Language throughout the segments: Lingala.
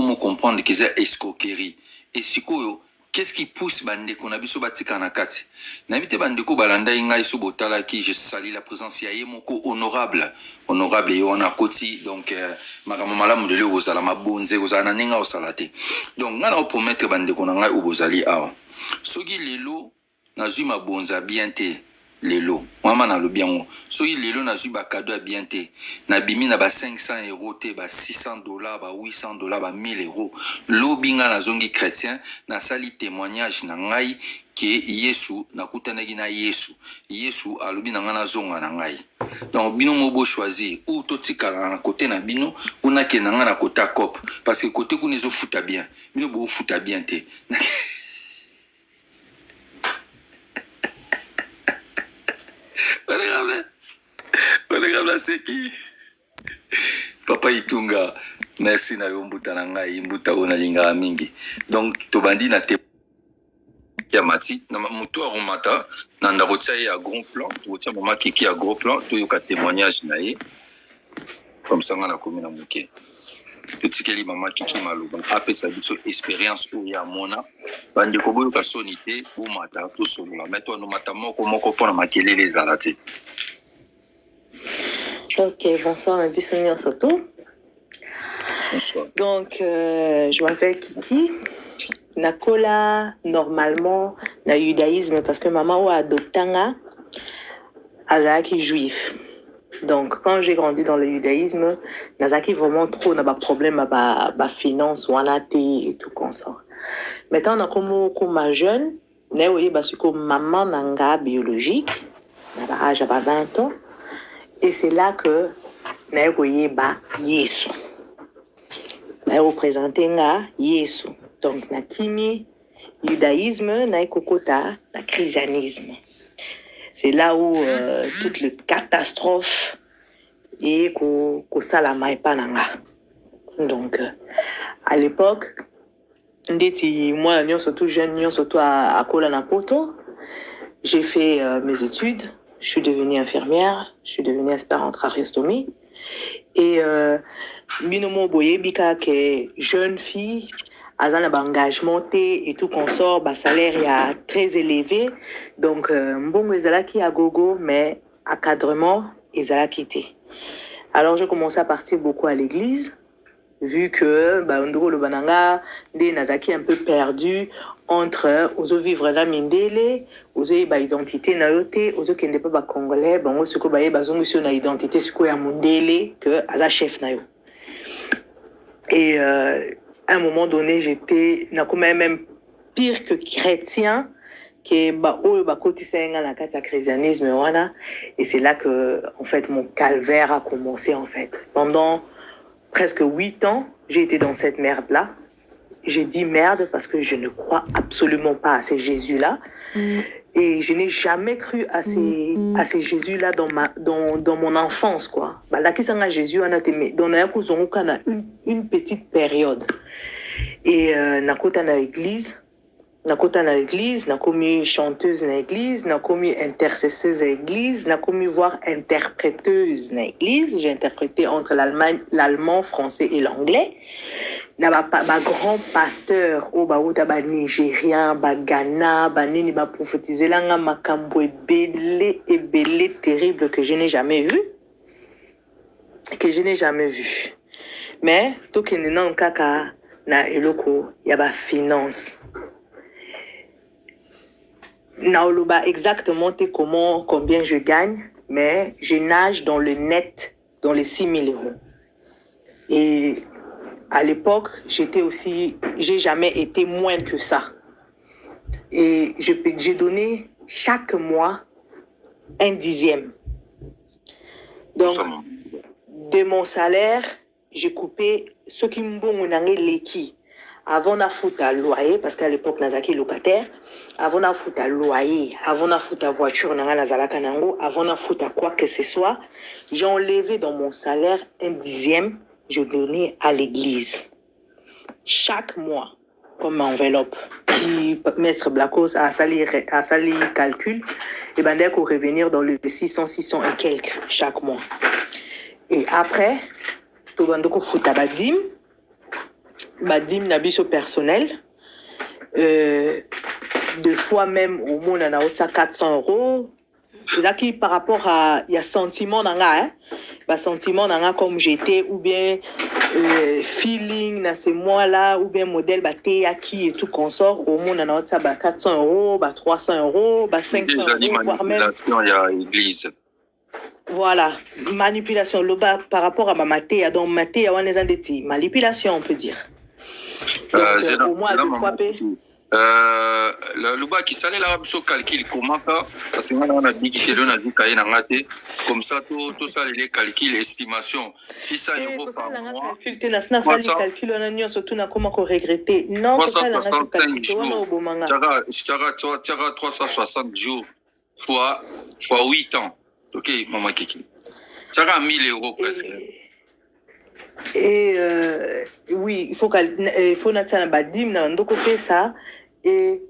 Comment comprendre que c'est escroquerie? Et si qu'est-ce qui pousse bande qu'on a biso batika na kati? N'habite bande ko balanda inga iso botala qui je salue la présence ya yemoko honorable et on a koti donc makama malamu de leo zala mabonze ozana ninga osalate. Donc ngana o promettre bande ko na ngai obozali awa. Soki lelo na zuma bonza bien te. Lelo mama na lobiango soki lelo na zuba cadeau bien te na bimi na ba 500 euros te ba 600 dollars ba 800 dollars ba 1000 euros lobinga na zongi chrétien na sali témoignage na ngai ke Yesu na kutanaki na Yesu alobi na nga na zonga na ngai. Donc bino mobo choisir ou totikala na côté na bino ou na ke na nga na côté cop parce que côté ku nezo futa bien bino bo futa bien te. Honorable c'est qui? Papa Itunga, merci na yo mbuta na ngai mbuta ona linga mingi. Donc tobandi na te ya mati na mutu aromata na ndakotia ya gros plan, tokotia mama kiki ya gros plan, to yoka témoignage na ye. Comme ça na komi na muke. Totikeli mama kiki maloba apesa biso expérience o ya mona bande ko boyo ka sonité o mata to solola meto no mata moko pona makelele ezalate. Ok, bonsoir, Bissonnier Soto. Bonsoir. Donc, je m'appelle Kiki. Nakola, normalement, na judaïsme, parce que maman a adoptanga, azaki juif. Donc, quand j'ai grandi dans le judaïsme, nazaki vraiment trop, n'a pas problème à ba finance, ou et tout comme ça. Maintenant, on a comme ma jeune, n'a oué, parce que maman nanga biologique, n'a pas âge à 20 ans. Et c'est là que na ba Yesu. Na représenté nga Yesu. Donc na kimi judaïsme na kokota na christianisme. C'est là où toute le catastrophe et ko salama epananga. Donc à l'époque ndeti moi surtout jeune surtout à Kola na Poto, j'ai fait mes études. Je suis devenue infirmière, je suis devenue expert en trachéostomie. Et binomo boye bika que jeune fille, azana ba engagement et tout consort, ba salaire ya très élevé. Donc mbongo ezalaki à gogo, mais encadrement ezalaki te. Alors j'ai commencé à partir beaucoup à l'église, vu que ba ndoko le bananga de nazaki un peu perdu entre ozo vivre la mindele ozo ba identité na yote ozo kende pa ba congolais bango siko ba yeba zongo sur na identité siko ya mundele que aza chef na yo. Et à un moment donné j'étais na comme même pire que chrétien que ba o ba kotisa nga na kati ya christianisme wana. Et c'est là que en fait mon calvaire a commencé en fait. Pendant presque 8 ans, j'ai été dans cette merde là. J'ai dit merde parce que je ne crois absolument pas à ces Jésus-là. Et je n'ai jamais cru à ces Jésus-là dans mon enfance, quoi. Là, qui s'en a Jésus, on a une petite période. Et nakota na l'église, na commis chanteuse na l'église, na commis intercesseuse na l'église, na commis voire interpréteuse na l'église. J'ai interprété entre l'allemand, français et l'anglais. Na ba grand pasteur au ba uta ba nigérien ba Ghana ba nini ba prophétiser langa makambo ebele terrible que je n'ai jamais vu mais to kene na nkaka na eloko ya ba finance na oloba exactement combien je gagne, mais je nage dans le net dans les 6 000 euros. Et à l'époque, j'ai jamais été moins que ça. Et j'ai donné chaque mois un dixième. Donc, de mon salaire, j'ai coupé ce qui m'bongonangé l'équi. Avant na fouta loyer, parce qu'à l'époque, nazaki locataire. Avant na fouta loyer, avant na fouta voiture, avant na fouta quoi que ce soit, j'ai enlevé dans mon salaire un dixième. Je donnais à l'église chaque mois comme enveloppe qui maître Blacos a sali calcul et ben dès qu'on revenir dans le 600 et quelques chaque mois. Et après to bandoko futa badim badim na biso personnel. Deux fois même au monde on a 400 €. C'est ça qui par rapport à il y a sentiment dans hein, sentiment dans comme j'étais ou bien feeling dans ces mois là ou bien modèle baté à qui et tout consort au monde on a 400 €, 300 €, 500 €, voire même il y a église. Voilà, manipulation le bas par rapport à ma maté donc maté on est en déti manipulation on peut dire. Donc, au moins deux fois paix. Le bas qui s'allait là sur calcul comment ça parce que on a dit que l'on a dit qu'il y a un comme ça tout ça les calculs estimation si ça euro par mois calcul on a surtout na comment qu'on regretter non 365 jours tu as 360 jours fois 8 ans. Ok maman Kiki tu as 1000 € presque. Et oui il faut natana badim na ndoko pesa et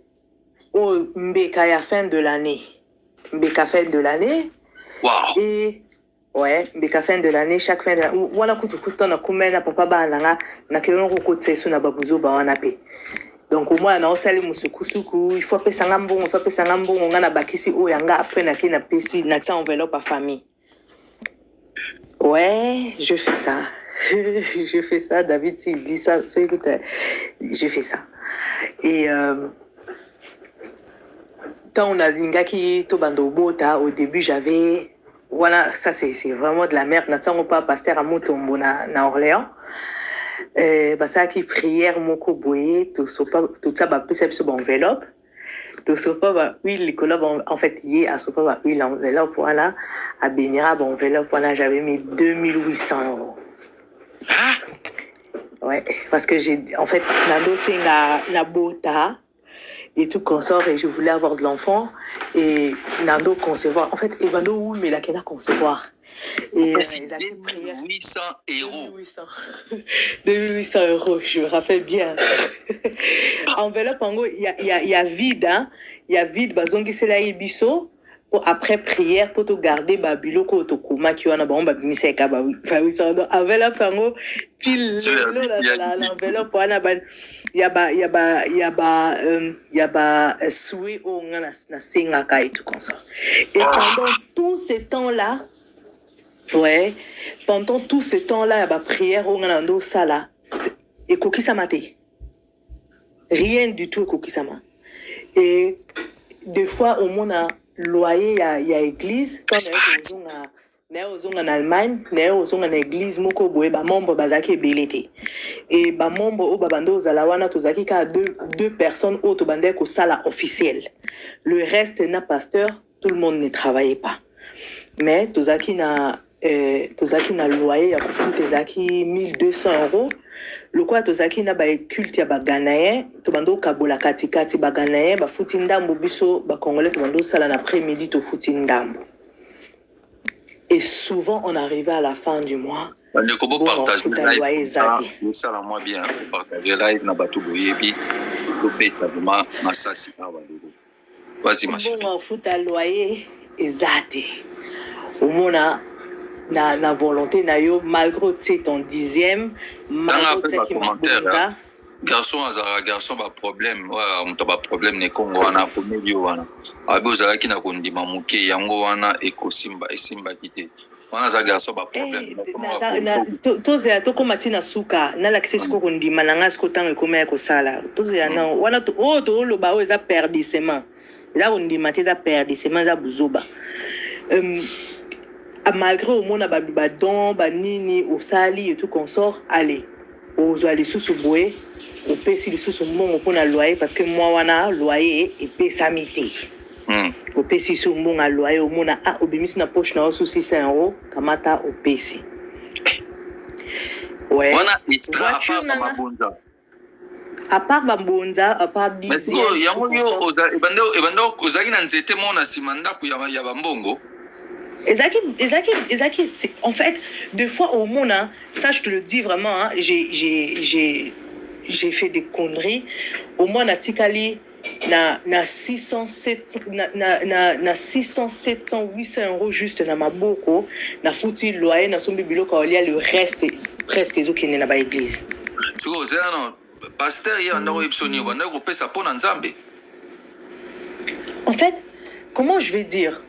au mbeka ya fin de l'année fin de l'année. Wow. Et ouais mbeka fin de l'année chaque fin de l'année wana kutukuta na kumena papa bana na kelon ko tsesu na babuzo ba wana pe donc au moins na osali musukusuku il faut pesa ngambongo ngana bakisi o yanga après na kina pesi na tsa enveloppe à famille. Ouais je fais ça. Je fais ça, David, s'il dit ça, écoute, je fais ça. Et quand on a l'ingaki tobando bota, au début j'avais, voilà, ça c'est vraiment de la merde. N'attendons pas pasteur à Motombo na Orléans. Ça qui prière moko boye, tout ça bah peut être sur enveloppe. Tout ça bah oui l'école en fait hier à ce pas oui l'enveloppe voilà à Bénira enveloppe voilà j'avais mis 2800 €. Ouais, parce que j'ai en fait Nando c'est la bota et tout consort et je voulais avoir de l'enfant et Nando concevoir en fait et Nando oui mais la kena concevoir et c'est 2800 €. 2800 €, je me rappelle bien. Enveloppe en gros il y a vide hein, il y a vide bazongi c'est là ibiso. Après prière pour te garder babilo ko to kuma ki wana ba on ba bimisa ka ba oui ça avec la fango til l'enveloppe wana ba ya ba souhait au ngana na singa ka et tout comme ça et pendant tout ce temps là ouais pendant tout ce temps là ba prière au ngana ndo sala et kokisa maté rien du tout kokisa ma et des fois au monde a loyer ya église quand on en Allemagne on en église moko boye ba membre bazaki belete et ba membre o babando zalawana tozaki ka deux personnes auto bande ko sala officielle le reste na pasteur tout le monde ne travaillait pas mais tozaki na loyer ya kufuta zaki 1200 €. Le quoi tozaki na ba culte ya ba Ghanéen to bando kabola katikati ba Ghanéen ba futi ndambo biso ba congolais to bando sala na après-midi to futi ndambo et souvent on arrivait à la fin du mois ne ko partager live ça la moi bien partager live na batu boyebi to beta vraiment masasi awa vas-y ma chérie bon futa loyer ezate au mona na volonté na yo malgré c'est ton 10e malgré qui m'a garçon ba problème wa muto ba problème ne Congo wana ko medio wana abozala kina ko ndima muke yango wana ekosimba esimba kite wana za garçon ba problème toze to komati na suka na la kisi ko ndima na ngasko tango ko me ko sala toze na wana to lo ba o eza perdissement eza ko ndima te za perdissement za buzoba malgré au monde ba don ba nini au sali et tout consort allez aux aller sous boé au pesi le sous mon pour na loyer parce que moi wana loyer et pesamité au pesi sous mon à loyer au mona a obimis na poche na sous 600 € kamata au pesi ouais wana extra à part Bambonza à part 10 mais yango yo ebando ozaki na nzete mona simanda ku ya bambongo Ezaki, en fait, deux fois au monde, hein, ça je te le dis vraiment, hein, j'ai fait des conneries. Au moins, na tikali, na 600, 700, 800 € juste na maboko, na fouti loyer, na sombi bilo kaolia, le reste presque ezo qui n'est pas église. siko zela non pasteur ya ndako epsoni banda ko pesa pona nzambe. En fait, comment je vais dire,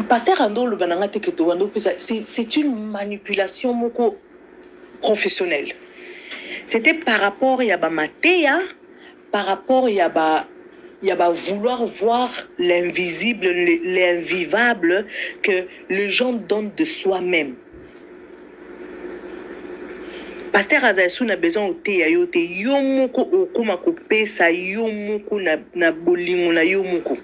pasteur ando le bananga teketo ando pesa, c'est une manipulation moko professionnelle. C'était par rapport à ba matéa, par rapport à vouloir voir l'invisible, l'invivable que les gens donnent de soi-même. Pasteur Azaïsou n'a besoin de te yayote yomoko okuma kopesa yomoko na bolingo na yomoko.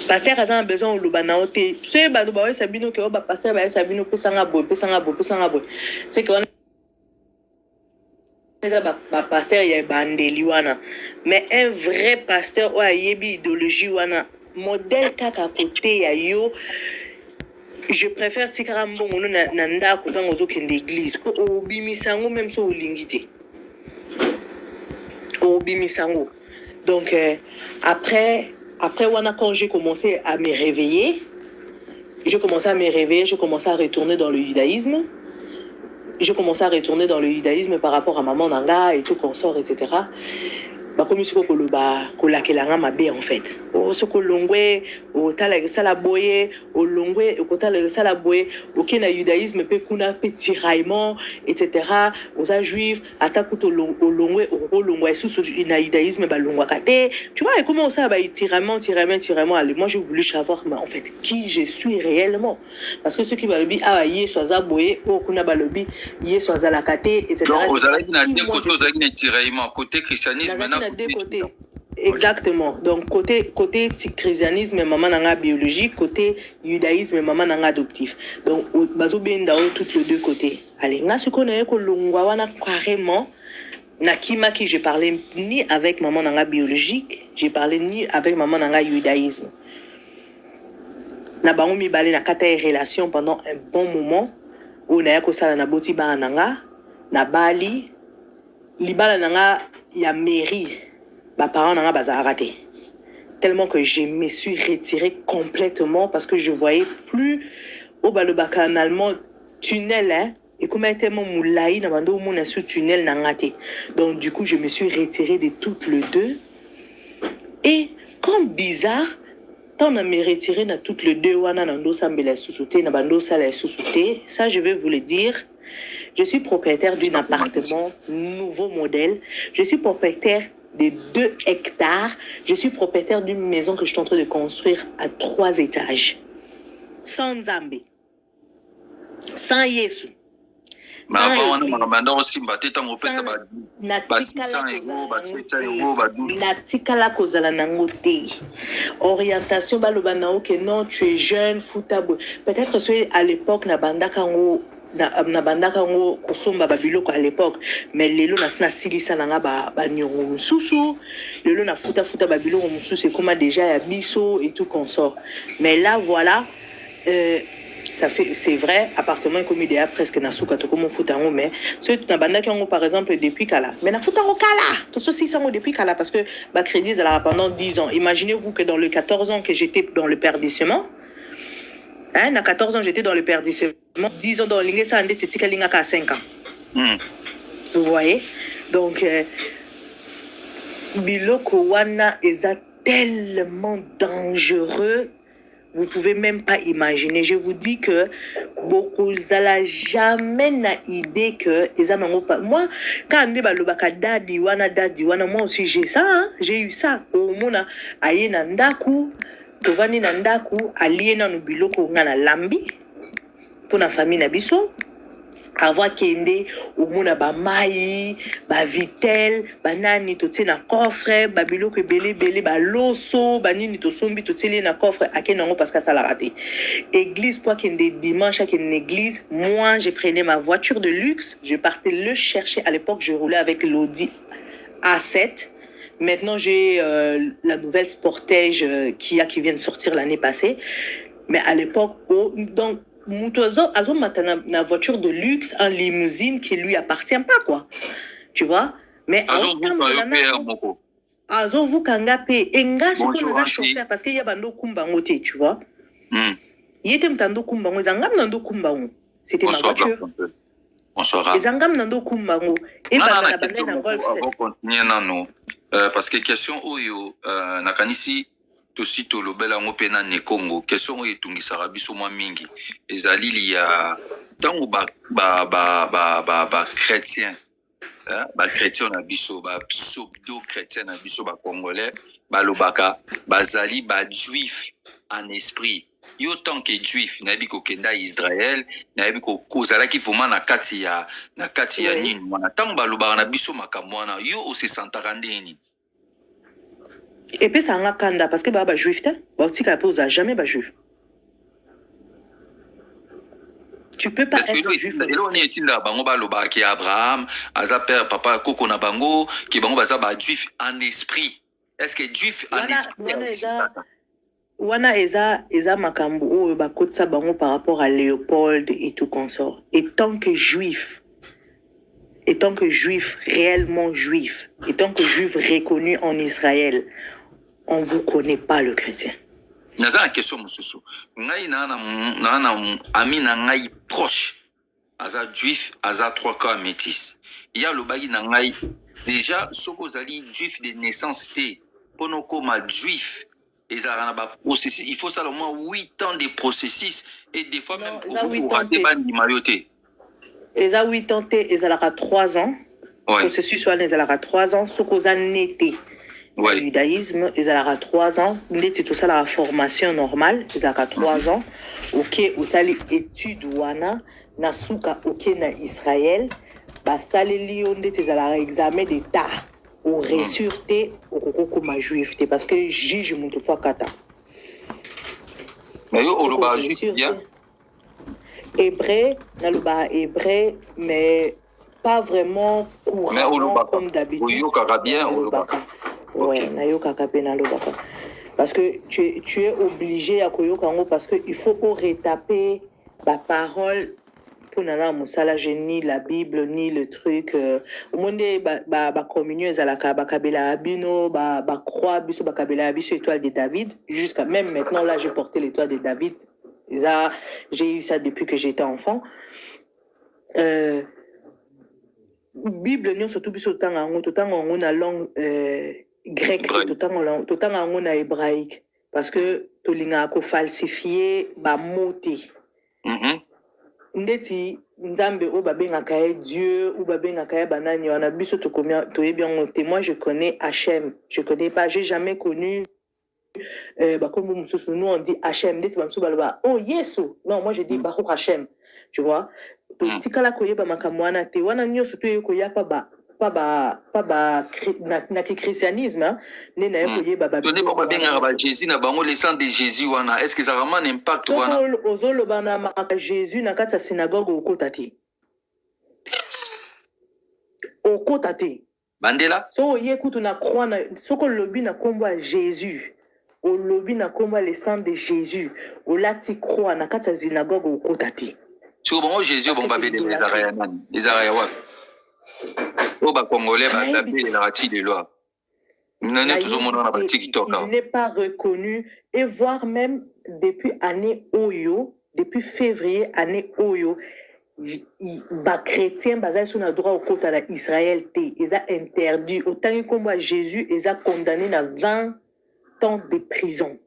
Pasteur Azan a besoin de lobana ote. Ce bado ba sabino ke oba pasteur ba sabino pesanga boy. C'est que pasteur ya bandeli wana. Mais un vrai pasteur ou a yebi idéologie wana modèle kaka côté ya yo. Je préfère tikarambo ngono na ndako tango zokende église ko obimisango même so olingité. Obimisango. Donc après wana quand j'ai commencé à me réveiller, je commençais à retourner dans le judaïsme. Je commençais à retourner dans le judaïsme par rapport à maman nanga et tout consort, etc. Comme il faut que le kolakelanga mabe en fait. O soko longwe, o tala sala boye, o longwe, o tala sala boye, ok na judaïsme pe kuna pe tiraillement, etc. Aux juifs, attaque au longwe, au longwe sous na judaïsme ba longwa kate. Tu vois, et comment ça ba tiraillement. Allez, moi j'ai voulu savoir en fait qui je suis réellement. Parce que ceux qui va le dire ah yé soit za boye, o kuna ba le bi yé soit za la kate, etc. Donc vous allez na deux côtés, vous allez na tiraillement côté christianisme maintenant. Deux côtés. Exactement. Donc côté christianisme maman nanga biologique, côté judaïsme maman nanga adoptif. Donc bazo benda toutes les deux côtés. Allez, nga ce qu'on a ko longwa wana carrément na kima qui je parlais ni avec maman nanga biologique, j'ai parlé ni avec maman nanga judaïsme. Na bango mi balé na kata relation pendant un bon moment où na ko sala na boti ba nanga na bali libala nanga ya mairie. Mes parents n'ont pas arrêté. Tellement que je me suis retirée complètement parce que je voyais plus au balobaka en allemand tunnel hein et comme tellement moulaï n'a pas mon sous tunnel n'a raté. Donc du coup je me suis retirée de toutes les deux et comme bizarre tant on me retiré de toutes les deux wana nando sambela sous-souté na bando sala sous-souté ça je vais vous le dire. Je suis propriétaire d'un appartement nouveau modèle. Je suis propriétaire de 2 hectares. Je suis propriétaire d'une maison que je suis en train de construire à 3 étages. Sans Nzambe. Sans Yesu. Natikala kozala nango te. Orientation baloba nao que non tu es jeune futa boy. Peut-être que à l'époque na bandaka ngo na bandaka ngo kosomba babiloko à l'époque mais lelo na silisa nanga ba nyongo mususu lelo na futa babiloko mususu comme déjà ya biso et tout consort mais là voilà ça fait c'est vrai appartement comme idéal presque na suka to comme futa ngo mais ce na bandaka ngo par exemple depuis kala mais na futa ngo kala tout ceci ça depuis kala parce que ba crédit là pendant 10 ans imaginez-vous que dans les 14 ans que j'étais dans le perdissement. Hein, à 14 ans, j'étais dans le perdissement. 10 ans dans l'Ingresa, c'était à 5 ans. Vous voyez? Donc, Biloko Wana est tellement dangereux. Vous ne pouvez même pas imaginer. Je vous dis que beaucoup n'ont jamais idée que moi, quand on a dadi wana, moi aussi j'ai ça. Hein? J'ai eu ça. Au monde, aïe nandaku. Tovani na ndaku aliena no biloko nga na lambi pour na famille na biso avoir kende omona ba mai ba vitel ba nani totie na coffre ba biloko belé ba loso ba nini to sombi totie na coffre akena ngo parce que ça l'a raté église pour kende dimanche à une église moi je prenais ma voiture de luxe je partais le chercher à l'époque je roulais avec l'Audi A7. Maintenant, j'ai la nouvelle Sportage qui vient de sortir l'année passée. Mais à l'époque, donc, ma voiture de luxe, en limousine qui lui appartient pas, quoi. Tu vois? Mais vous kangape enga ce qu'on a chauffeur parce qu'il y a bando kumbango tu vois? Il était mtando kumbango zangam nando kumbango. C'était ma voiture. Bonsoir. Ezangam nando kumbango. Et Non, banda na banda na golf set. avant de continuer, non. Parce que question oyo, nakanisi, tosi tolobela ngo pena ne Congo. Question oyo tungisaka biso mwa mingi. Ezali liya tango ba chrétien. Ba chrétien na biso, ba pseudo chrétien na biso ba congolais, ba lobaka, bazali ba juif en esprit. Yo tant que juif nayebi kokenda Israël, nayebi kozalaki vraiment na kati ya nini wana tango balobaka na biso makambo wana yo osesantaka ndeni. Et puis ça nga kanda parce que ba juif te ba tika pe oza jamais ba juif. Tu peux pas être juif. Elo ni etinda bango balobaka ki Abraham aza père papa koko na bango ki bango baza ba juif en esprit. Est-ce que juif en esprit wana eza makambo oyo bakotisa bango par rapport à Léopold et tout consort. Étant que juif, réellement juif, étant que juif reconnu en Israël, on ne vous connaît pas le chrétien. Naza la question mususu. Ngai na ami na ngai proche. Aza juif, aza 3 cas métis. Il y a le bagi na ngai déjà soko zali juif de naissance té pono koma juif. Il faut ça au moins 8 ans de processus et des fois même pour rater bandi mayoté. Ils ont 8 ans, ils ont 3 ans. Le processus soit ils ont 3 ans, ce qu'on a netté. Le judaïsme, ils ont 3 ans. Netté tout ça la formation normale, ils ont 3 ans. OK, où ça les études wana na suka OK na Israël, ba ça les lions netté ils ont examen d'état. Au ressurté au koko ma juif parce que juge mon fois kata. Mais yo oloba juif bien. Hébreu, mais pas vraiment couramment comme d'habitude. Yo kaka bien oloba. Ouais, na yo kaka pe na lobaka. Parce que tu es obligé à koyoka ngo parce que il faut qu'on retaper la parole. Nana musala je ni la Bible ni le truc au monde ba communion ezalaka ba kabela abino ba croix biso ba kabela biso étoile de David jusqu'à même maintenant là j'ai porté l'étoile de David j'ai eu ça depuis que j'étais enfant Bible nyo surtout biso tanga ngo na langue grecque totanga ngo na hébraïque parce que tolinga ko falsifier ba mots ndeti nzambe o babengaka ye Dieu ou babengaka ye banani wana biso toyebi yango te. Moi je connais Hachem, je connais pas, j'ai jamais connu bakombo mususu. Nous on dit Hachem, ndeti bamsu baloba oh Yesu. Non, moi je dis Baruch Hachem, tu vois. Tikala koyeba makambo wana te wana nyoso to yekoya pas na christianisme hein ne na yekoyeba ba donné ba benga ba Jésus na bango le sang de Jésus wana est-ce que ça vraiment un impact wana ozoloba na maka Jésus na kati ya synagogue okota te bandela so ye kutu na croix na soko lobi na kombo ya Jésus olobi na kombo le sang de Jésus olati croix na kati ya synagogue okota te so bango Jésus bon ba bele les araya wa o ba congolais ba bele la rati de loi. Il n'est pas reconnu et voire même depuis année Oyo, depuis février année Oyo, les chrétiens basés sur le droit au côté d'Israël, ils ont interdit autant que comme Jésus, ils ont condamné à 20 ans de prison.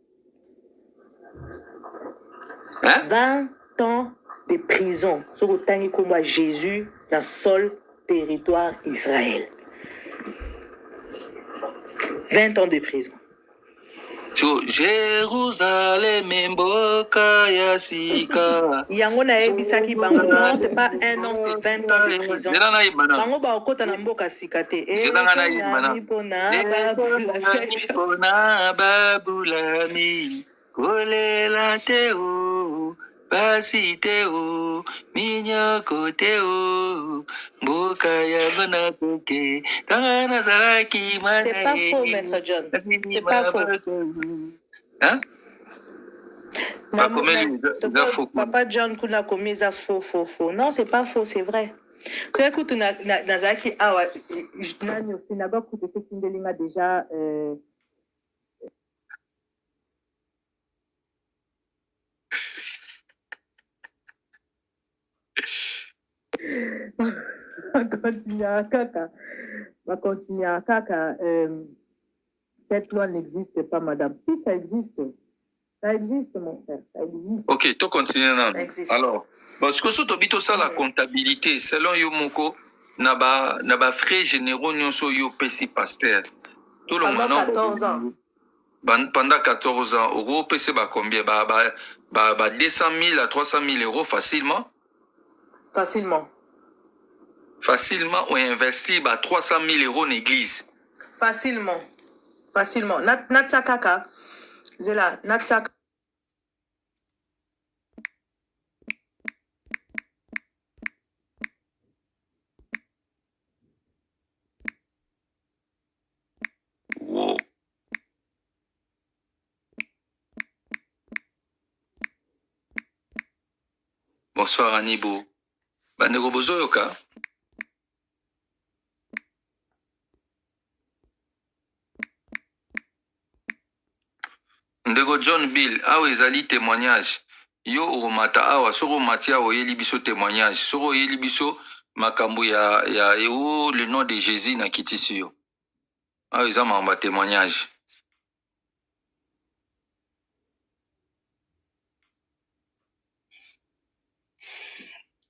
20 ans de prison, sur autant que comme Jésus dans le sol territoire Israël. 20 ans de prison. Jérusalem mboka ya sika. Yango na ebisaki bango non, c'est pas 1 an, c'est 20 ans de prison. Bango ba okota na mboka sika te. Pona babulami kolela teo basi teo minyoko teo mboka ya bana kote tangana salaki mana. C'est pas faux, Maître John. C'est pas faux. Hein? Papa John kuna komisa faux. Non, c'est pas faux, c'est vrai. Tu écoutes Nazaki awa nani synagogue kuto kindelinga déjà continuer kaka. Cette loi n'existe pas, madame. Si, ça existe. Ça existe, mon frère. Ça existe. Ok, tu continues là. Alors, parce que surtout ça la Mhm. comptabilité, selon Yomoko, naba frais généraux nyonso yo pesi pasteur. Tout le Pendant monde 14 ans. Pendant 14 ans, euro pesi ba combien? 200 000 à 300 000 euros facilement. Facilement. Facilement, on investit 300 000 euros en église. Facilement. Facilement. Natsa kaka. Zela, natsa. Wow. Bonsoir Anibo. Bandeko bozoyoka. Ndeko John Bill, awa ezali témoignage. Yo oromata awa, soko mati awa oyeli biso témoignage. Soko oyeli biso makambo ya le nom de Jésus na kitisi yo. Awa eza mamba témoignage.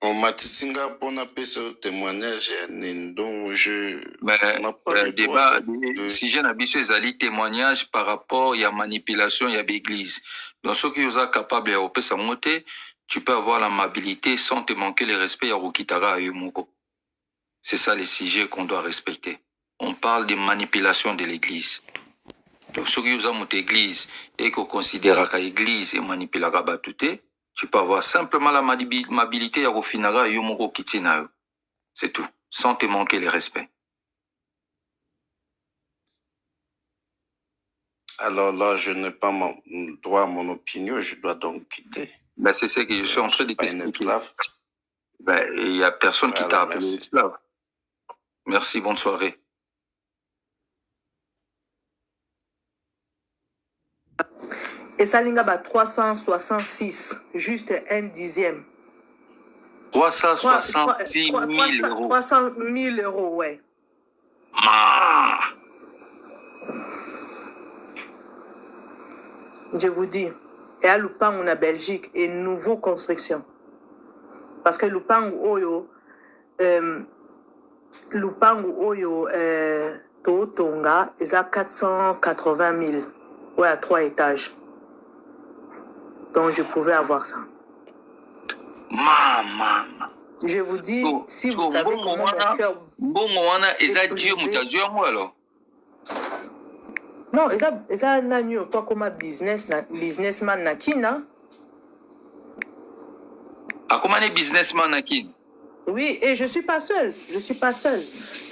On m'a dit pour un témoignage, donc je n'ai pas le débat, sujet na biso ezali témoignage par rapport à manipulation ya l'église. Donc ceux qui sont capables de opesa moté, tu peux avoir l'amabilité sans te manquer le respect ya rokitara yomoko. C'est ça le sujet qu'on doit respecter. On parle de manipulation de l'église. Donc ceux qui sont l'église et qu'on considère que l'église est manipulera batouté, tu peux avoir simplement la amabilité à refinara yomoko kitina. C'est tout, sans te manquer le respect. Alors là, je n'ai pas droit à mon opinion, je dois donc quitter. Ben, c'est ce que je suis en train de t'expliquer. Ben, il n'y a personne qui t'a appelé esclave. Merci, bonne soirée. Et ça, l'inga 366, juste un dixième. 366 000 euros. 300 000 euros, ouais. Je vous dis, et à Lupang, on a Belgique, et nouveau construction. Parce que Lupang, Oyo, Totonga, ils ont 480 000. Ouais, à 3 étages. Donc, je pouvais avoir ça. Maman. Je vous dis, si vous savez comment mon cœur... Bon, Dieu, alors. Non, ça n'a pas comme un businessman na kina. Ah, comment un businessman na kina? Oui, et je suis pas seule. Je suis pas seule.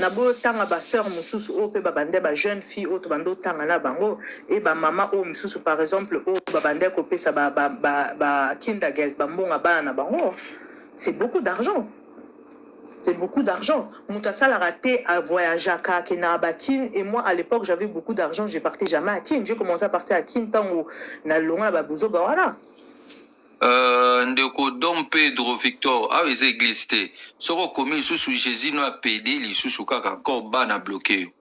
Nabo tanga ba sœur mususu o pe ba bande ba jeune fille o to bando tanga na bango et ba maman o mususu par exemple o ba bande ko pesa ba kindergarten ba mbonga bana na bango. C'est beaucoup d'argent. C'est beaucoup d'argent. Moutassal a raté à voyager à Kena à Kin. Et moi, à l'époque, j'avais beaucoup d'argent. Je partais jamais à Kin. J'ai commencé à partir à Kin tant où na longa ba buzo ba voilà. Ndeko Dom Pedro Victor a les églises soko commis sous Jésus no a pédé li sous kaka encore bana bloqué.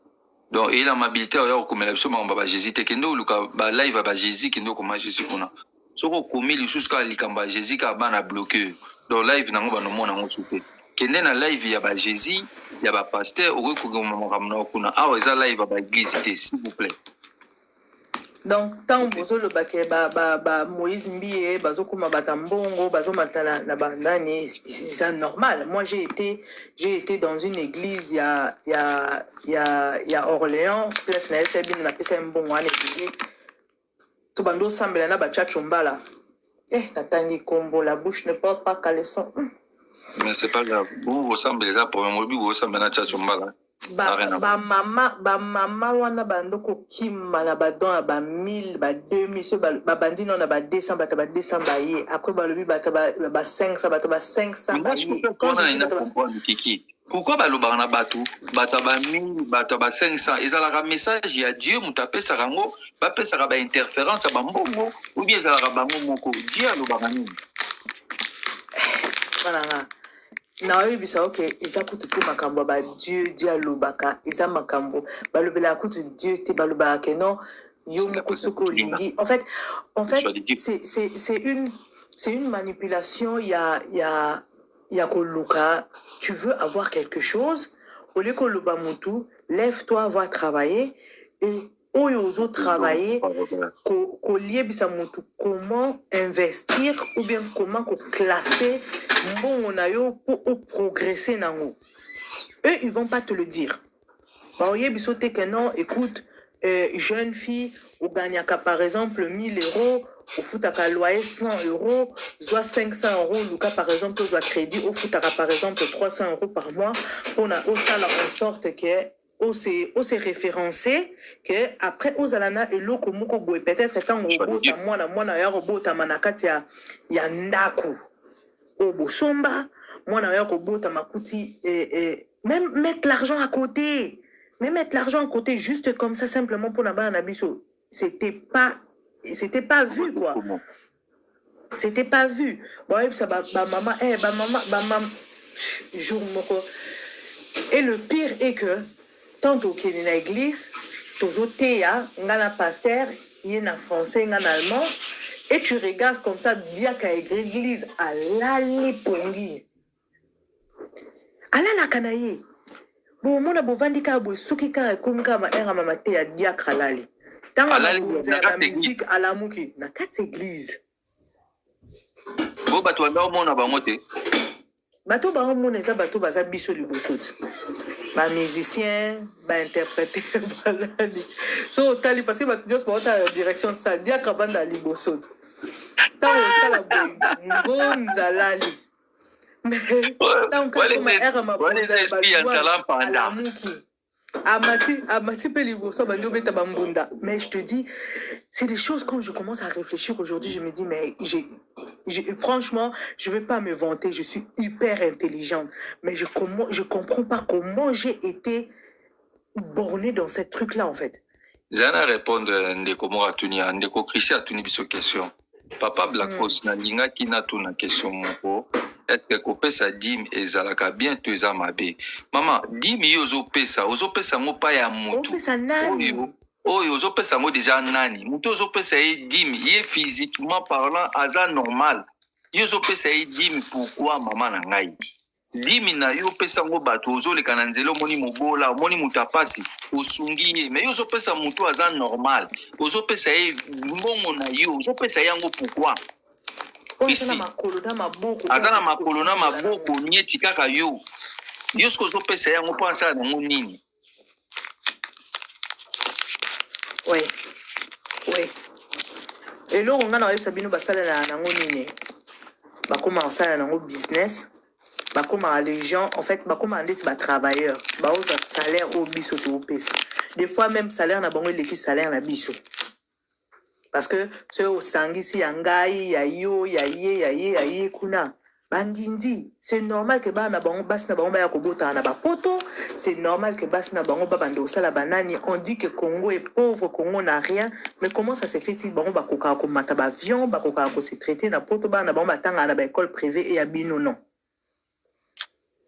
Donc il a l'amabilité ya ko mela biso ba Jésus te kendo luka ba live ba Jésus kendo ko ma Jésus kuna. Soko commis li sous ka likamba Jésus ka bana bloqué. Donc live nango ba no mona ngo soupe. Kende na live ya ba Jésus ya ba pasteur o ko ngoma kamna kuna a eza live ba église s'il vous plaît. Donc, tant que vous avez Moïse Mbie, Bazokuma Batambongo, Bazomatana Nabandani, c'est normal. Moi, j'ai été dans une église, il y a Orléans, place na SB, na pesa mbongo ane église. Tout bando semble na ba chachumbala. Natangi Kombo, la bouche ne porte pas caleçon. Mais c'est pas grave. Vous ressemblez à pour moi, vous ressemblez à chachumbala. Ba mama wana bandoko kima na ba don ba 1000 ba 2000 so ba bandi non na ba 200 ba 200 ba ye après ba lobi ba 500 ba 500 ba ye quand je dis pourquoi ba loba na batu ba 1000 ba 500 ezala message ya Dieu mutapesa rango ba pesa ba interférence ba mbongo ou bien ezala bango moko Dieu loba nini voilà. na oyebisa oke eza kutu te makambo ba Dieu alobaka eza makambo balobela kutu Dieu te balobaka ke non yo moko soki olingi en fait c'est une manipulation ya koluka tu veux avoir quelque chose au lieu koloba mutu lève-toi va travailler et oyo ozo travailler koliebisa mutu comment investir ou bien comment classer mbongo na yo pour progresser nango. Eux ils vont pas te le dire. Ba oyebiso te que non écoute jeune fille ou gagnaka par exemple 1000 euros au futaka loyer 100 euros soit 500 euros luka par exemple soit crédit au futaka par exemple 300 euros par mois on a au sala en sorte que on s'est référencé que après aux alana et loko moko boy peut-être tant au bota mwana ya robota manakati ya ndako au bosomba mwana ya robota makuti même mettre l'argent à côté. Mais mettre l'argent à côté juste comme ça simplement pour n'avoir un abisso, c'était pas vu quoi. C'était pas vu. Bon ça maman jour moko. Et le pire est que tantôt qu'il est dans l'église, tous autres ngana pasteur, il est en français, en allemand et tu regardes comme ça dia ka église à la pongi. Ala la kanaye. Bon, mon abovandi ka bo suki ka comme ka ma era mama te ya diakra lali. Tanga la musique à la muki na quatre églises. Bo bato ba mona ba mote. Bato ba mona za bato baza biso libosoti. Ba musicien, ba interpréter balali. So tali parce que bato nyos ba ta direction ça diakra banda libosoti. Tango tala boy ngonza lali. Mais je te dis, c'est des choses quand je commence à réfléchir aujourd'hui, je me dis, mais franchement, je ne vais pas me vanter, je suis hyper intelligente, mais je comprends pas comment j'ai été bornée dans ce truc-là en fait. Zana répondre ndeko mo atuni ndeko Christian atuni biso question. Papa Blacos na linga kina tuna question moko. Est-ce que kopesa dim ezalaka bientôt eza mabe mama dim yo ozopesa mo pa ya mutu oyo ozopesa mo déjà nani mutu ozopesa ye dim ye physiquement parlant aza normal yo ozopesa ye dim pourquoi mama na ngai dim na yo pesa ngo bato ozoleka na nzelo moni mobola moni mutu apasi osungi ye mais yo ozopesa mutu aza normal ozopesa ye mbongo na yo ozopesa yango pourquoi Azana makolo na maboko nyeti kaka yo siko ozopesa yango mpo asala nango nini oui eloko nga na oyebisa bino basalela nango nini bakomaka kosala nango business bakomaka les gens en fait bakomaka ndeti batravailleur baoza salaire oyo biso toopesa des fois même salaire na bango eleki salaire na biso. Parce que ce osangisi ya ngai ya yo ya ye kuna bandindi c'est normal que bana bango basi na bango ba ya kobota na bapoto c'est normal que basi na bango ba bande osala banani on dit que Congo est pauvre Congo n'a rien mais comment ça se fait-il bango bakoka ko mata ba avion bakoka ko se traiter na poto bana bango batanga na ba école privée et abino non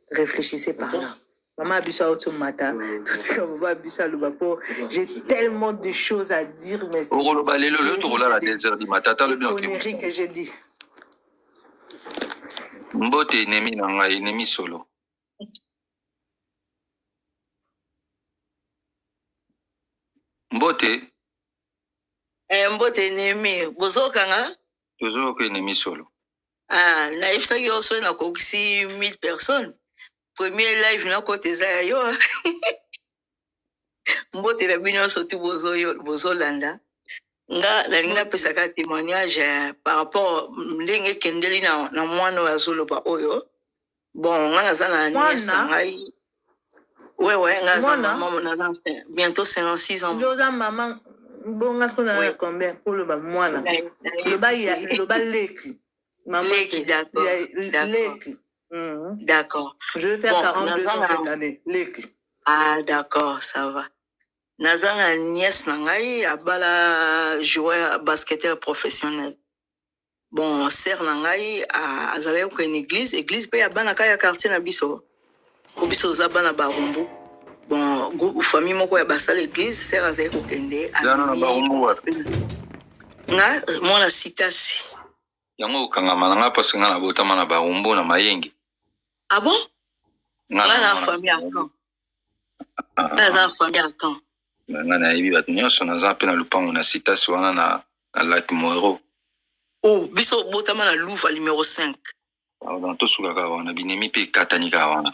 réfléchissez par là. Maman Abissa Otomata, tout ce que vous voyez Abissa Lubapo, j'ai tellement de choses à dire, mais c'est conneries que j'ai dit. Mbote nemi nanga nemi solo. Mbote. Mbote nemi bozoka nga? Tozoka nemi solo. Ah, na ifsa yo so na kokisi 1000 personnes. Premier live na kote za yo mbote la bino soti bozo landa nga la nina pesaka témoignage par rapport ndenge kendeli na mwana wa zoloba oyo bon nga naza na nièce na ngai ouais nga za maman na bientôt 56 ans Joza maman bon nga sona combien pour le mwana le ba leki maman leki d'accord leki. D'accord. Je vais faire 42 ans cette année. Ah, d'accord, ça va. Nazana nièce nangai abala joueur basketteur professionnel. bon sœur na ngai azalaki kokende église mpe ya bana kaka ya quartier na biso po biso oza bana barumbu bon groupe famille moko ya basala église sœur azalaki kokende nga mwana sitasi yango okangama na nga parce nga na botama na barumbu na mayenge. Ah bon? Nga na famille à Caen. Nga na famille à Caen. Nga na yebi bato nyonso naza mpe na lupango na sitasi wana na lac Moero. Oh, biso botama na Louvre numéro 5. Dans to suka ka wana binemi mpe katani ka wana.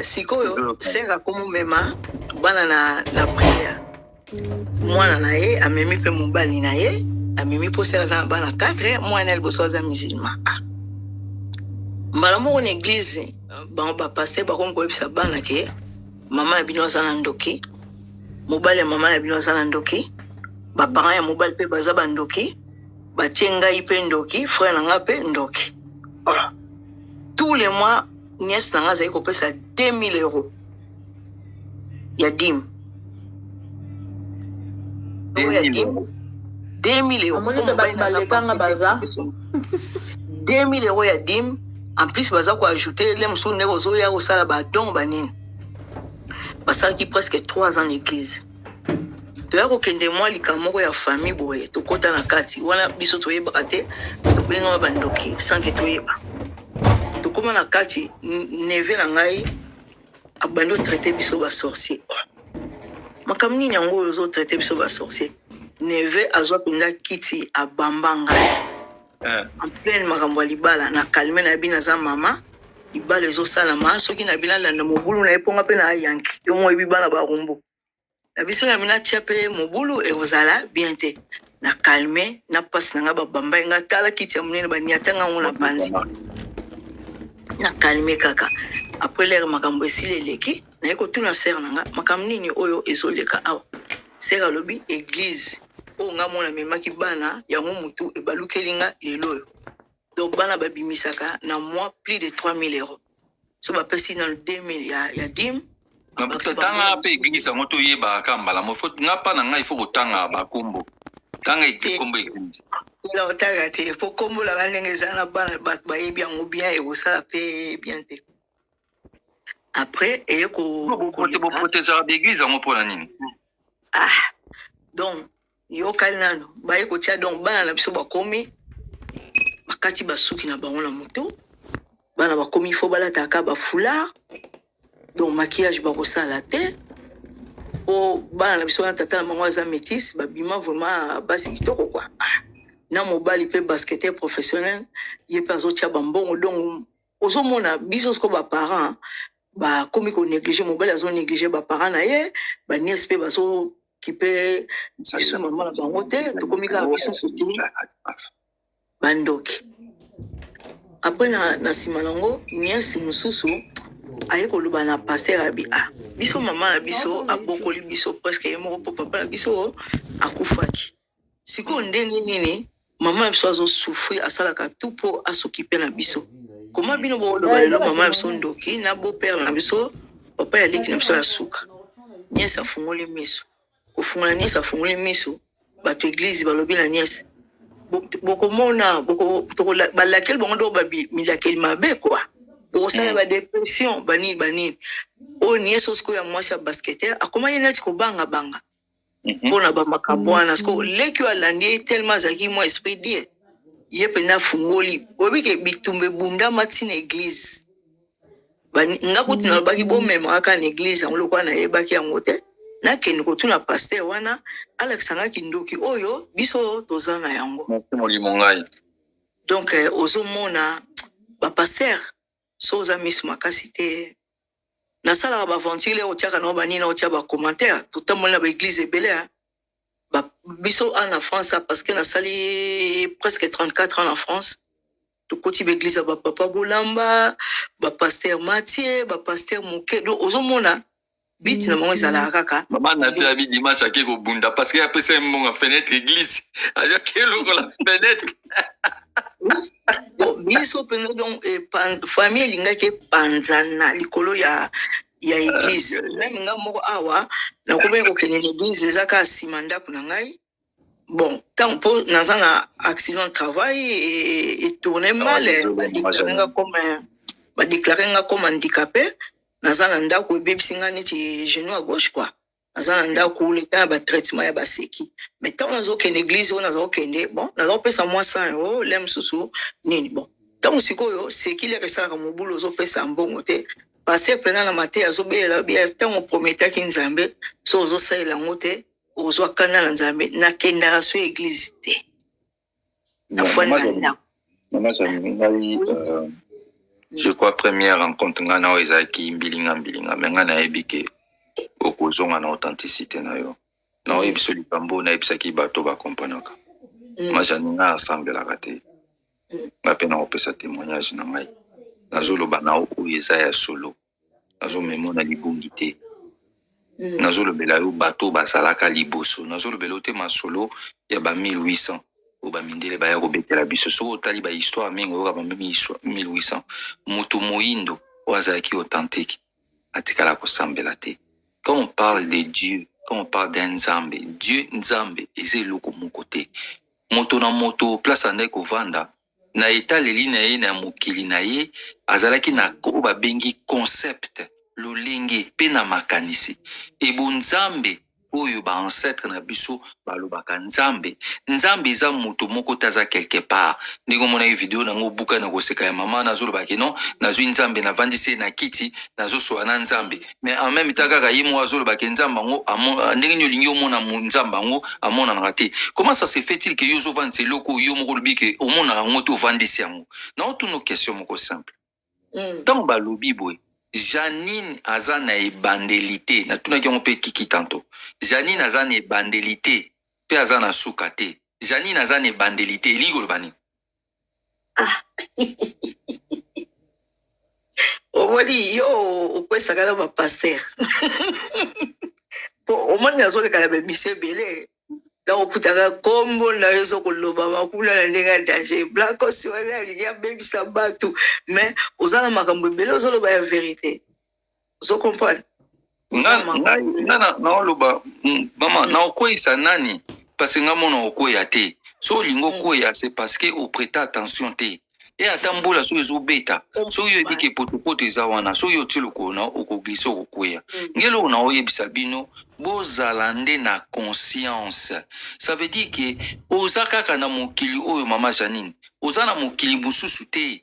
Sikoyo senga komo mema bana na prière. Mwana na ye amemi mpe mobali na ye amemi po sera za bana 4 mwana el boso za musulman. Mbala moko na église ba pasteur ba kongo ebisa bana ke mama ya bino za na ndoki mobali ya mama ya bino za na ndoki ba parents ya mobali pe baza ba ndoki batie ngai pe ndoki frère na nga pe ndoki. Voilà. Tous les mois nièce na nga za ko pesa 2000 euros ya dim. 2000 euros. 2000 euros. 2000 euros ya dim. En plus, baza ko ajouter les msou ne bozo ya ko sala ba don banini. Basala ki presque 3 ans l'église. To ya ko kende moi likamoko ya famille boye to kota na kati wana biso to yeba ate to benga bandoki sans que to yeba. To koma na kati neve na ngai abando traiter biso ba sorcier. Makamni nyango yozo traiter biso ba sorcier. Neve azwa pinza kiti abamba ngai. En pleine makambo libala na calme na bina za mama libala ezo sala ma soki na bilala na mobulu na eponga pe na yanki yo mo ebibala ba rumbu na biso ya mina tia pe mobulu e ozala bien te na calme na passe na nga bamba nga tala kiti ya munene ba niatanga ngona bandi na calme kaka après l'air makambo esile leki na eko tuna sœur na nga makambo nini oyo ezoleka awa sœur alobi église o nga mona memaki bana yango mutu ebalukelinga lelo donc bana babimisaka na mois plus de 3000 euros so bapesi na 2000 ya dim tanga pe église moto yeba kambala mo faut nga pa na ngai faut kotanga bakombo tanga ikombo église la otaga te faut kombo la ngenge zana bana bat ba yebi yango bien et osala pe bien te après et ko protéger d'église en pour la nini donc yo kalinano ba yeko tia donc bana na biso bakomi bakati basuki na bango na moto bana bakomi fo balata ka ba foulard donc maquillage ba kosala te o bana na biso na tata na bango za métis babima vraiment basi kitoko quoi na mobali pe basketteur professionnel ye pe azotia bambongo donc ozomona biso sko ba parents ba komi ko négliger mobali azo négliger ba parents na ye ba nièce pe bazo qui peut biso maman na bango te to komi ka biso bandoki après na sima nango nièce mususu aye koloba na pasteur abi biso maman na biso abokoli biso presque ye moko papa na biso akufaki siko ndenge nini maman na biso azo souffrir asalaka tout pour s'occuper na biso comment bino boloba lelo maman na biso ndoki na beau père na biso papa ya leki na biso ya suka nièce afungoli miso kofungola nièce afungoli miso bato église balobi na nièce bokomona balakeli bango ndo milakeli mabe quoi bokosala badépression banini oyo nièce osiko ya mwasi ya basketteur akoma ye neti kobanga mpona bamakambo wana siko leki oyo alandi ye tellement azalaki mwa esprit die ye mpena afungoli oyebike bitumba ebundama ntina église nga kuti nalobaki bomema kaka na église yango lokola nayebaki yango te nakende kotuna pasteur wana alakisangaki ndoki oyo biso toza na yango donc ozomona bapasteur so oza miso makasi te nasalaka baventile otiaka nao banini otia bacommentaire totambola na baeglise ebele biso en France parce que nasali presque 34 ans en France tokoti baeglise ya bapapa bolamba bapasteur Mathieu bapasteur moke donc ozomona biti na bango ezalaka kaka mama na tia bi dimanche ake kobunda parce que apesa mbonga fenêtre église ayaki lokola fenêtre biso mpenza donc famille elingaki epanzana likolo ya église même nga moko awa nakobaki kokende na église ezaka nsima ndako na ngai bon tant pour dans un accident de travail et tourné mal déclaré comme handicapé dans un ndako ebebsinga neti genou à gauche quoi dans un ndako le temps ba traitement ya baseki mais tant nazo ke l'église on nazo kende bon nazo pesa moi 100 € lem susu nini bon tant sikoyo seki le resala mo bulo zo pesa mbongo te passer pena na mate azo bela bien tant on promettait ki nzambe so zo saela ngote ozwa kana na nzambe na kenda so église te na fona na Maman je crois première rencontre ngana oezaki mbilinga mais ngana ebike okozonga na authenticité na yo na oyebiso likambo na ebisaki bato ba comprenaka majani nga assemblelaka te nga pe na opesa témoignage na ngai nazoloba na oyo eza ya solo nazomemona libongi te nazolobela yo bato bazalaka liboso nazolobela yo te masolo ya ba 1800 o bamindele baya kobetela biso soki otali bahistoire mingi oyoka bamemi 1800 moto moyindo oyo azalaki authentique atikala kosambela te. Quand on parle de Dieu, quand on parle d'un Nzambe, Dieu Nzambe eza eloko moko te. Moto na moto place ande kovanda na etaleli na ye na mokili na ye azalaki na ko babengi concept lolenge pe na makanisi ebo Nzambe oyo ba ancêtre na biso balobaka Nzambe eza moto moko taza quelque part ndenge mona ye video na ngo buka na koseka ya mama nazoloba ke non nazwi Nzambe na vandisi na kiti nazosoa na Nzambe mais en même temps kaka ye mo azoloba ke Nzambe ngo ndenge nyolingi omona Nzambe ngo amona na te. Comment ça se fait-il que yo zo vandi loko yo moko lobike omona ngo to vandisi yango na otuno question moko simple tant balobi boy Janine aza na ebandelité na tuna ki pe kiki tanto Janine aza na ebandelité pe aza na suka te Janine aza na ebandelité ligo bani omoni yo okwesaka na bapaster po omoni azoleka na bemise ebele na okutaka kombo na yo zokoloba makula na ndenge ya danger blankos wana alingi abebisa bato mais oza na makambo ebele ozoloba ya vérité ozokomprendre na oloba mama na okweyisa nani parce nga mona okweya te so olingi okweya c'est parce que oprêta attention te e ata mbola so ezobeta so oyo ebike potopoto eza wana so oyo ti lokona okoglisa okokweya ngelo na oyebisa bino bozala nde na conscience ça veut dire que oza kaka na mokili oyo mama Janine oza na mokili mosusu te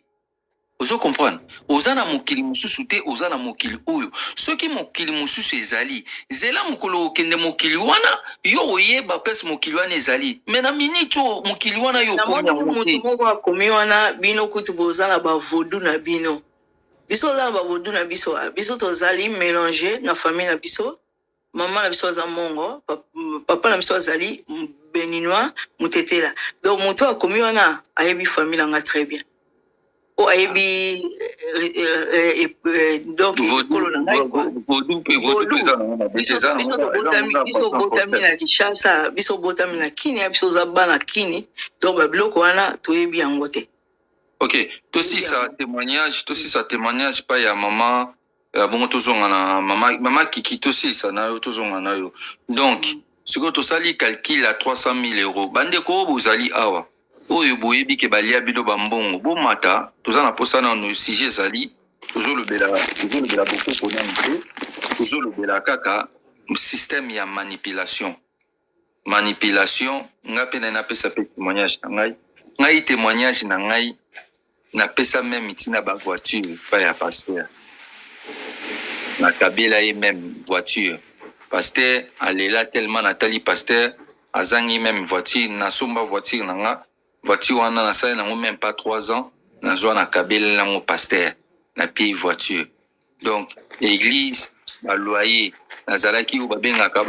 ozo comprendre oza na mokili mosusu te oza na mokili oyo soki mokili mosusu ezali zela mokolo okende mokili wana yo oyeba pesi mokili wana ezali mais na minute mokili wana yo komi moko akomi wana bino kutu boza na bavodu na bino biso oza na bavodu na biso tozali mélanger na famille na biso mama na biso aza mongo papa na biso azali béninois mutetela donc moto akomi wana ayebi famille nanga très bien o ayebi donc ekolo na ngai biso botami na kini ya biso oza bana kini donc babiloko wana toyebi yango te. Ok, tosisa témoignage pa ya mama bongo tozonga na mama kiki tosisa na yo tozonga na yo donc sikoyo tosali calcul ya 300 000 € bandeko bozali awa oyo boyebi ke balia bino bambongo bomata toza na posa na no sujet ezali tozolobela bokoko nani te tozolobela kaka système ya manipulation nga pe na pesa pe témoignage na ngai témoignage na ngai na pesa même itina ba voiture pa ya pasteur na kabela ye même voiture pasteur alela tellement natali pasteur azangi même voiture na somba voiture na nga voiture wana na sala nango même pas 3 ans nazwa na kabela nango pasteur na pied voiture donc église ba loyer nazalaki oyo babengaka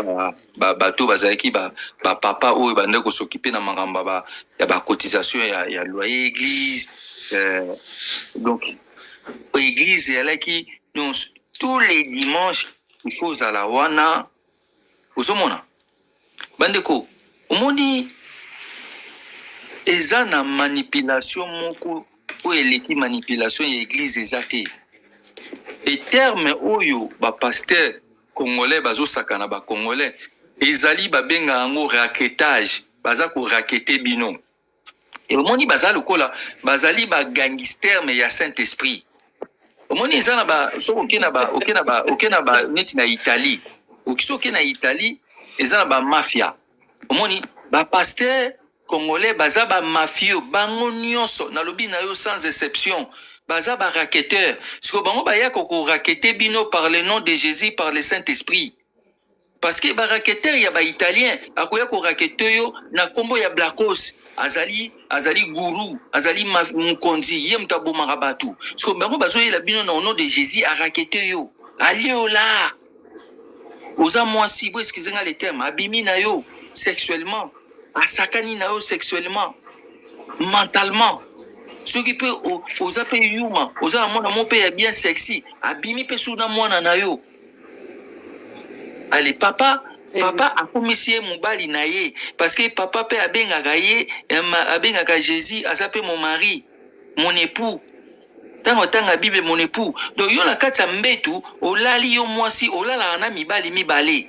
bato bazalaki papa oyo bande kosokipe na makambo ya bacotisation ya loyer église donc église ezalaki donc tous les dimanches il faut ozala wana ozomona bandeko omoni eza na manipulation moko oyo eleki manipulation ya église eza te et terme oyo bapasteur congolais bazosaka na bacongolais ezali babenga yango raquetage baza ko raqueter bino. Et omoni baza lokola bazali ba gangster mais ya Saint-Esprit. Omoni ezana ba so okena ba neti na Italie. Okisoke na Italie ezana ba mafia. Omoni ba pasteur congolais baza ba mafio bango nyonso na lobi na yo sans exception. Baza ba racketeur. Siko bango ba ya ko raqueter bino par le nom de Jésus par le Saint-Esprit. Parce que ba racketeur ya ba italien akoya ko racketeur yo na kombo ya Blacos azali guru azali mukonzi ye mutabo marabatu. Siko bango bazo yela bino na nom de Jésus a racketeur yo. Alio la. Oza mwasi bo excusez-moi le terme abimi na yo sexuellement asakani na yo sexuellement mentalement ce qui peut oza pe yuma oza na mwana mo pe ya bien sexy abimi pe sou na mwana na yo. Allez papa akomisi ye mobali na ye parce que papa pe abengaka ye abengaka Jésus aza pe mon mari mon époux tanga bible mon époux. Donc yo na kati ya mbetu olali yo mwasi olala na mibali.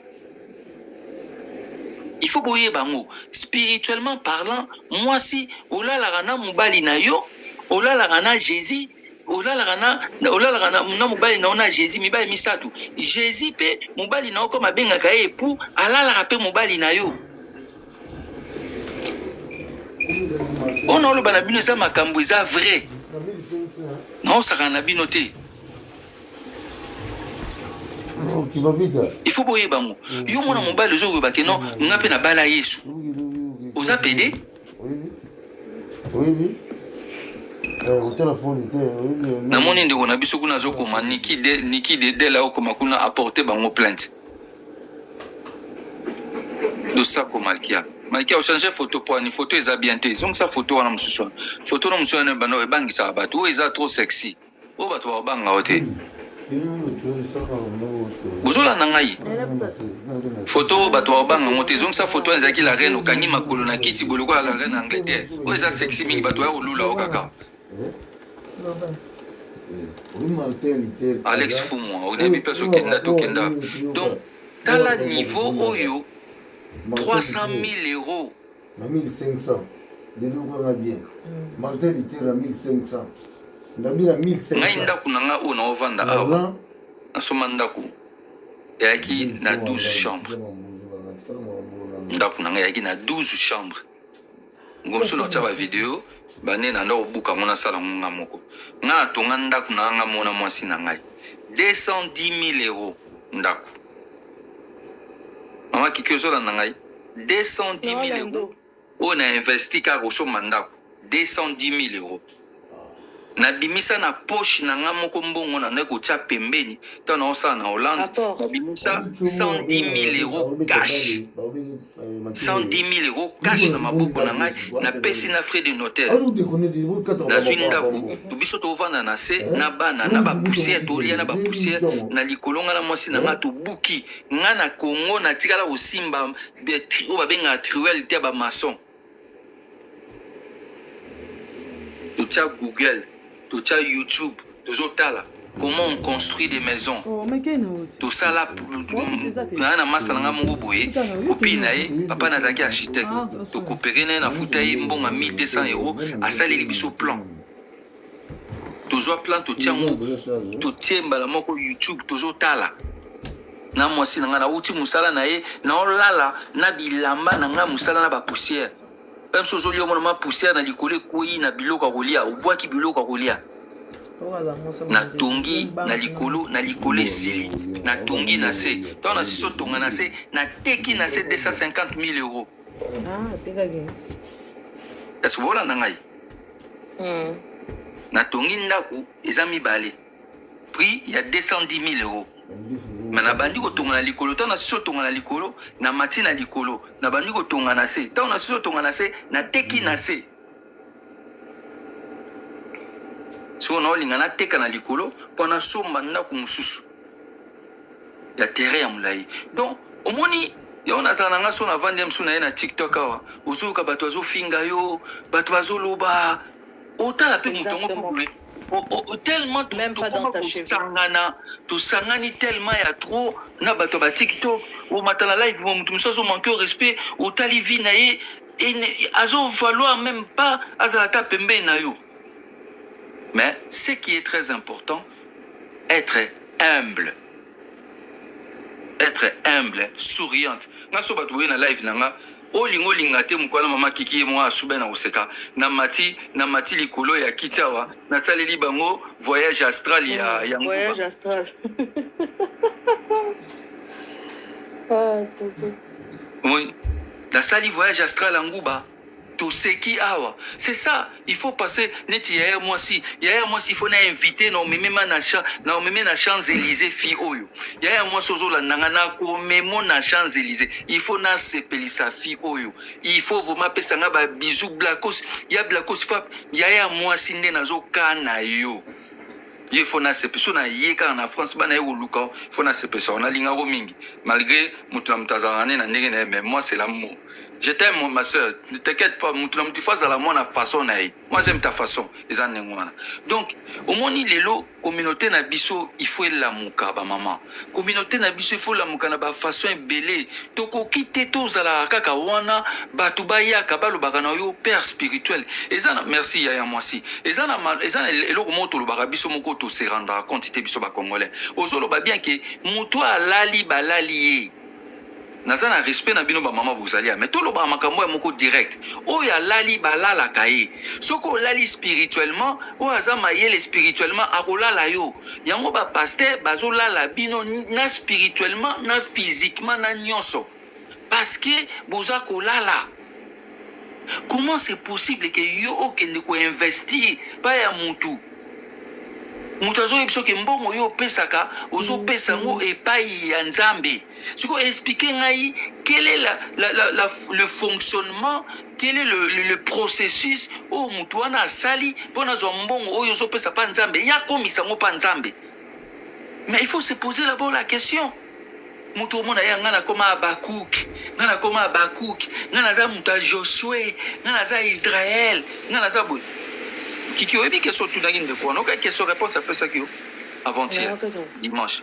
Il faut boyer bango spirituellement parlant mwasi olala na mobali na yo olala na Jésus olala na mobali na ona Jésus mibali misatu Jésus pe mobali na ko mabengaka ye époux alala pe mobali na yo. On oloba na bino za makambo eza vrai. Non, ça n'a pas noté. Il faut boyer bango. Yo mona mobile le jour ba ke non, ngape na bala Yesu. Oza PD? Oui. Au téléphone na moni ndeko na biso kuna zo koma niki de la okoma kuna apporter bango plainte. De ça comme Malkia a changé photo pour une photo est bien té. Donc sa photo wana mususu. Photo na mususu na bano ebangi sa bato eza trop sexy. O bato ba banga ote. Bozola na ngai. Photo bato ba banga mote. Donc sa photo ezaki la reine okangi makolo na kiti boloko la reine Angleterre. O eza sexy mingi bato ya olula okaka. Alex Fumo, on a vu personne kenda to kenda. Donc tala niveau oyo 300 000 euros. 1500. De nous on a bien. Martin était à 1500. Ndabira 1500. Ngai ndaku nanga ona ovanda awa. Nasoma ndaku. Yaki na 12 chambres. Ndaku nanga yaki na 12 chambres. Ngomso na taba vidéo bane na ndo buka mona sala nga moko. Nga tonga ndaku nanga mona mwasi na ngai. 210 000 euros ndaku. Mama kikyozola na ngai 210 000 euros. On a investi ka roso mandako 210 000 euros. Na bimisa na poche na nga moko mbongo na ndeko tia pembeni tana osa na Hollande na bimisa 110 000 euros cash. 110 000 euros cash na maboko na ngai na pesi na frais de notaire. Na zwindaku biso to vanda na se na bana na ba poussière to lia na ba poussière na likolonga na mwasi na nga to buki nga na Congo na tikala osimba de trio ba benga truelle te ba maçon. To tia Google, to tia YouTube, to zotala comment on construit des maisons. Tout ça là na master nga mongo boye copine na papa na zaki architecte to coopérer na futa ye mbonga 1200 euros asali biso plan. Toujours plan to tia ngo to tiemba la moko YouTube to zotala. Na mwasi na nga na uti musala na ye na olala na bilamba na nga musala na ba poussière. Même chose au lieu ma poussière na likole koyi na biloko kolia au bois ki biloko kolia. Na tongi na likole sili na tongi na se tant na siso tonga na se na teki na se 250 000 euros. Ah, tekaki. Est-ce que voilà na ngai? Na tongi ndaku ezami balé. Prix il y a 210 000 euros. Mais na bandi ko tonga na likolo tant na siso tonga na likolo na mati na likolo na bandi ko tonga na se tant na siso tonga na se na teki na se. So na olinga na teka na likolo pona somba ndaku mususu ya terrain ya mulai. Donc omoni yo na zana nga so na vandi msu na ye na TikTok awa uzuka bato azo finga yo bato azo loba otala pe mutongo popule tellement tout sangani tellement ya trop na bato ba TikTok o matala live mutu musazo manquer au respect otali vi na ye azo valoir même pas azalata pembe na yo. Mais ce qui est très important, être humble. Être humble, souriante. Nga so batu na live nanga, olingo lingate mukwana mama kiki mo asube na oseka. Na mati likolo ya kitawa, na saleli bango voyage astral ya Nguba. Voyage astral. Oui. Na sali voyage astral à Nguba. Tout ce qui awa. C'est ça, il faut passer net yaya moi si il faut na inviter na même na Champs-Élysées fi oyo. Yaya moi sozo la nangana ko memo na Champs-Élysées. Il faut na sepelisa fi oyo. Il faut vraiment pesa nga ba bisou blakos, ya blakos pap. Yaya moi si nde nazo kana yo. Il faut na sepelisa na yeka na France bana yo luka. Il faut na sepelisa on a linga ro mingi. Malgré mutulam tazarane na ndenge na mais moi c'est l'amour. Je t'aime, ma soeur. Ne t'inquiète pas. Tu fais à la moi façon. Moi, j'aime ta façon. Donc, au moins, les lots, communauté na biso, il faut la mouka, maman. Communauté na biso, il faut la mouka, na façon belé. Toko kite tous à la kaka wana, batuba ya kabalo bagana yo père spirituel. Et ça, merci yaya moi si. Et ça, le remonte le barabiso moko to se rendre compte, ite biso ba congolais. Ozolo ba bien que moutoa lali balali. Naza na respect na bino ba mama bozalia mais tout le ba makambo ya moko direct oya lali balala kaye soko lali spirituellement o azama yele spirituellement akolala yo yango ba pasteur bazolala bino na spirituellement na physiquement na nyonso parce que boza kolala. Comment c'est possible que yo okende ko investir pa ya mutu mutazo ebiso ke mbongo yo pesaka ozo pesa ngo epai ya nzambe. Si vous expliquez quel est le fonctionnement, quel est le processus où Moutouana Sali, pour nous zombongo, où yoso pesa pas nzambe, ya komi sango pas nzambe. Mais il faut se poser d'abord la question. Moutouana ya ngana koma Abakouk, ngana za Mouta Josué, ngana za Israël, ngana za Boy. Qui aurait dit question tout de quoi? Non, question réponse après ça qui avant-hier, dimanche.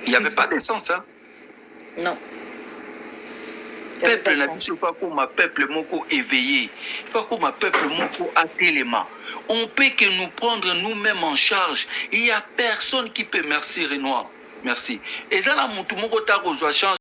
Il n'y avait pas d'essence, hein? Non. Peuple n'a pas comme un peuple moko éveillé, pas comme un peuple moko attelema. On peut que nous prendre nous-mêmes en charge. Il n'y a personne qui peut. Merci Renoir. Merci. Et ça là, mon tout moko ta chance.